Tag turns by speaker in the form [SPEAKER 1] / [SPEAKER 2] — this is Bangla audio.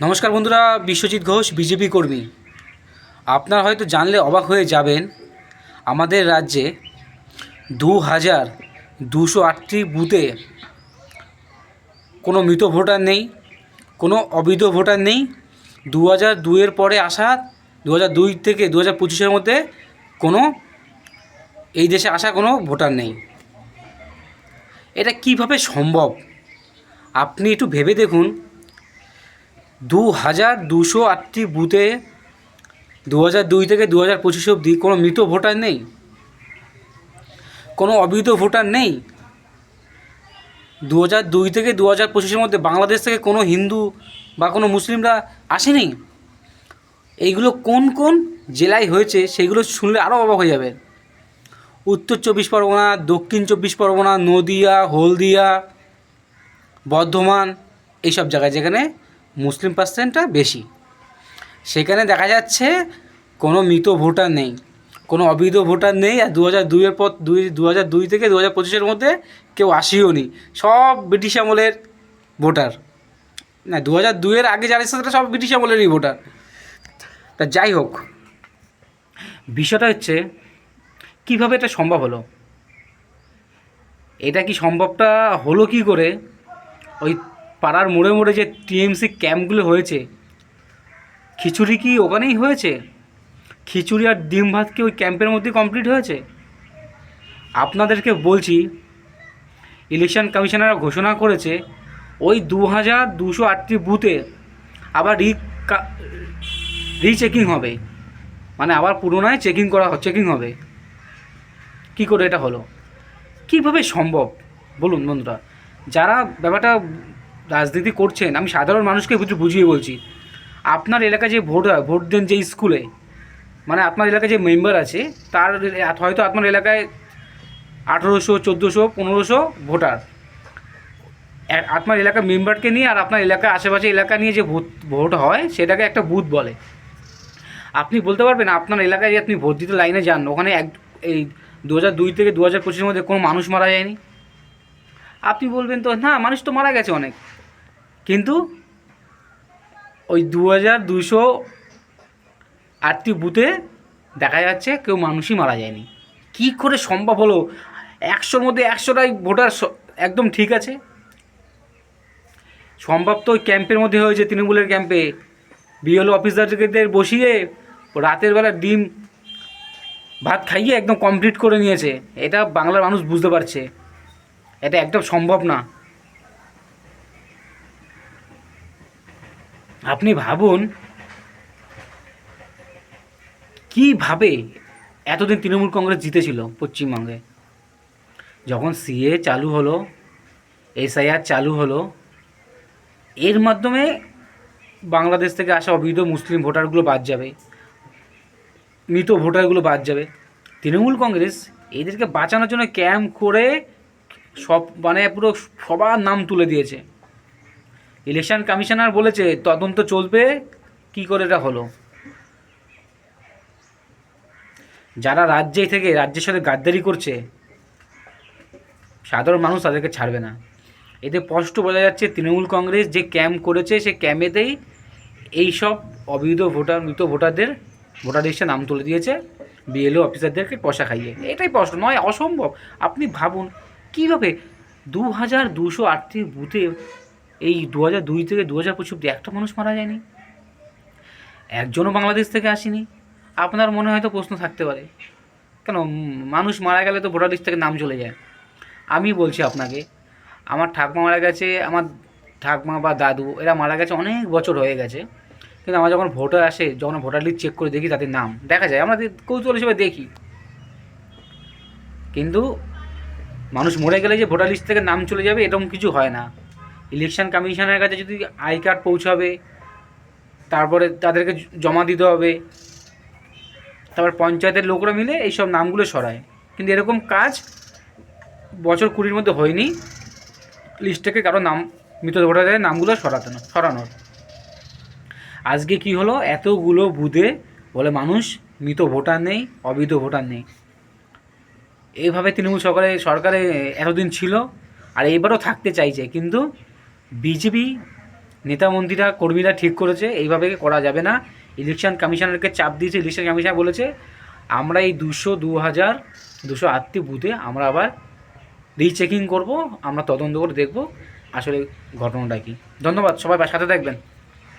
[SPEAKER 1] নমস্কার বন্ধুরা, বিশ্বজিৎ ঘোষ বিজেপি কর্মী। আপনারা হয়তো জানলে অবাক হয়ে যাবেন, আমাদের রাজ্যে 2208টি বুথে কোনো মৃত ভোটার নেই, কোনো অবৈধ ভোটার নেই। 2002-এর পরে আসা 2002 থেকে 2025-এর মধ্যে কোনো এই দেশে আসা কোনো ভোটার নেই। এটা কিভাবে সম্ভব আপনি একটু ভেবে দেখুন। 2208টি বুথে 2002 থেকে 2025 অবধি কোনো মৃত ভোটার নেই, কোনো অবৈধ ভোটার নেই। 2002 থেকে 2025-এর মধ্যে বাংলাদেশ থেকে কোনো হিন্দু বা কোনো মুসলিমরা আসেনি। এইগুলো কোন কোন জেলায় হয়েছে সেগুলো শুনলে আরও অবাক হয়ে যাবে। উত্তর 24 পরগনা, দক্ষিণ 24 পরগনা, নদিয়া, হলদিয়া, বর্ধমান, এইসব জায়গায় যেখানে মুসলিম পার্সেন্টটা বেশি, সেখানে দেখা যাচ্ছে কোনো মৃত ভোটার নেই, কোনো অবৈধ ভোটার নেই। আর 2002-এর পর 2002 থেকে 2025-এর মধ্যে কেউ আসেও নি, সব ব্রিটিশ আমলের ভোটার। না, 2002-এর আগে যারা এসেছে তারা সব ব্রিটিশ আমলেরই ভোটার। তা যাই হোক, বিষয়টা হচ্ছে কীভাবে এটা সম্ভব হলো। এটা কি সম্ভবটা হলো কি করে? ওই পাড়ার মোড়ে মোড়ে যে টিএমসি ক্যাম্পগুলো হয়েছে, খিচুড়ি কি ওখানেই হয়েছে? খিচুড়ি আর ডিম ভাত কি ওই ক্যাম্পের মধ্যে কমপ্লিট হয়েছে? আপনাদেরকে বলছি, ইলেকশন কমিশনার ঘোষণা করেছে ওই 2208টি বুথে আবার রিচেকিং হবে, মানে আবার পুনরায় চেকিং হবে। কি করে এটা হলো, কীভাবে সম্ভব বলুন বন্ধুরা? যারা ব্যাপারটা রাজনীতি করছেন, আমি সাধারণ মানুষকে বুঝিয়ে বলছি। আপনার এলাকায় যে ভোট দেন যে স্কুলে, মানে আপনার এলাকায় যে মেম্বার আছে, তার হয়তো আপনার এলাকায় 1800, 1400, 1500 ভোটার। আপনার এলাকার মেম্বারকে নিয়ে আর আপনার এলাকার আশেপাশে এলাকা নিয়ে যে ভোট হয় সেটাকে একটা বুথ বলে। আপনি বলতে পারবেন আপনার এলাকায় যে আপনি ভোট দিতে লাইনে যান, ওখানে এই 2002 থেকে 2025-এর মধ্যে কোনো মানুষ মারা যায়নি? আপনি বলবেন তো না, মানুষ তো মারা গেছে অনেক, কিন্তু ওই 2208টি বুথে দেখা যাচ্ছে কেউ মানুষই মারা যায়নি। কি করে সম্ভব হলো? 100-র মধ্যে 100টাই ভোটার একদম ঠিক আছে। সম্ভব তো ওই ক্যাম্পের মধ্যে হয়েছে, তৃণমূলের ক্যাম্পে বিএলও অফিসারদের বসিয়ে রাতের বেলা ডিম ভাত খাইয়ে একদম কমপ্লিট করে নিয়েছে। এটা বাংলার মানুষ বুঝতে পারছে, এটা একদম সম্ভব না। আপনি ভাবুন কীভাবে এতদিন তৃণমূল কংগ্রেস জিতেছিল পশ্চিমবঙ্গে। যখন সিএ চালু হলো, এসআইআর চালু হলো, এর মাধ্যমে বাংলাদেশ থেকে আসা অবৈধ মুসলিম ভোটারগুলো বাদ যাবে, মৃত ভোটারগুলো বাদ যাবে। তৃণমূল কংগ্রেস এদেরকে বাঁচানোর জন্য ক্যাম্প করে সব মানে পুরো সবার নাম তুলে দিয়েছে। ইলেকশন কমিশনার বলেছে তদন্ত চলবে, কি করে এটা হলো। যারা রাজ্যের সাথে গাদ্দারি করছে, সাধারণ মানুষ তাদেরকে ছাড়বে না। এতে স্পষ্ট বোঝা যাচ্ছে তৃণমূল কংগ্রেস যে ক্যাম্প করেছে, সে ক্যাম্পেতেই এইসব অবৈধ মৃত ভোটারদের ভোটার লিস্টে নাম তুলে দিয়েছে, বিএলও অফিসারদেরকে পয়সা খাইয়ে। এটাই প্রশ্ন নয়, অসম্ভব। আপনি ভাবুন কীভাবে 2208টি বুথে এই 2002 থেকে 2025 অব্দি একটা মানুষ মারা যায়নি, একজনও বাংলাদেশ থেকে আসেনি। আপনার মনে হয়তো প্রশ্ন থাকতে পারে, কেন মানুষ মারা গেলে তো ভোটার লিস্ট থেকে নাম চলে যায়। আমি বলছি আপনাকে, আমার ঠাকুমা মারা গেছে, আমার ঠাকুমা বা দাদু এরা মারা গেছে, অনেক বছর হয়ে গেছে, কিন্তু আমার যখন ভোটার আসে, যখন ভোটার লিস্ট চেক করে দেখি তাদের নাম দেখা যায়, আমরা কৌতূহল হিসেবে দেখি। কিন্তু মানুষ মরে গেলে যে ভোটার লিস্ট থেকে নাম চলে যাবে এরকম কিছু হয় না। ইলেকশন কমিশনের কাছে যদি আই কার্ড পৌঁছাবে, তারপরে তাদেরকে জমা দিতে হবে, তারপর পঞ্চায়েতের লোকরা মিলে এইসব নামগুলো সরায়। কিন্তু এরকম কাজ বছর 20-র মধ্যে হয়নি লিস্ট থেকে কারো নাম, মৃত ভোটারদের নামগুলো সরানোর। আজকে কি হলো, এতগুলো বুথে বলে মানুষ মৃত ভোটার নেই, অবৈধ ভোটার নেই। এইভাবে তৃণমূল সরকারে এতদিন ছিল, আর এবারও থাকতে চাইছে, কিন্তু বিজেপি নেতা মন্ত্রীরা কর্মীরা ঠিক করেছে, এইভাবে করা যাবে না। ইলেকশন কমিশনারকে চাপ দিয়েছে, ইলেকশন কমিশনার বলেছে আমরা এই 208টি বুথে আমরা আবার রিচেকিং করব, আমরা তদন্ত করে দেখব আসলে ঘটনাটা কী। ধন্যবাদ, সবাই সাথে থাকবেন।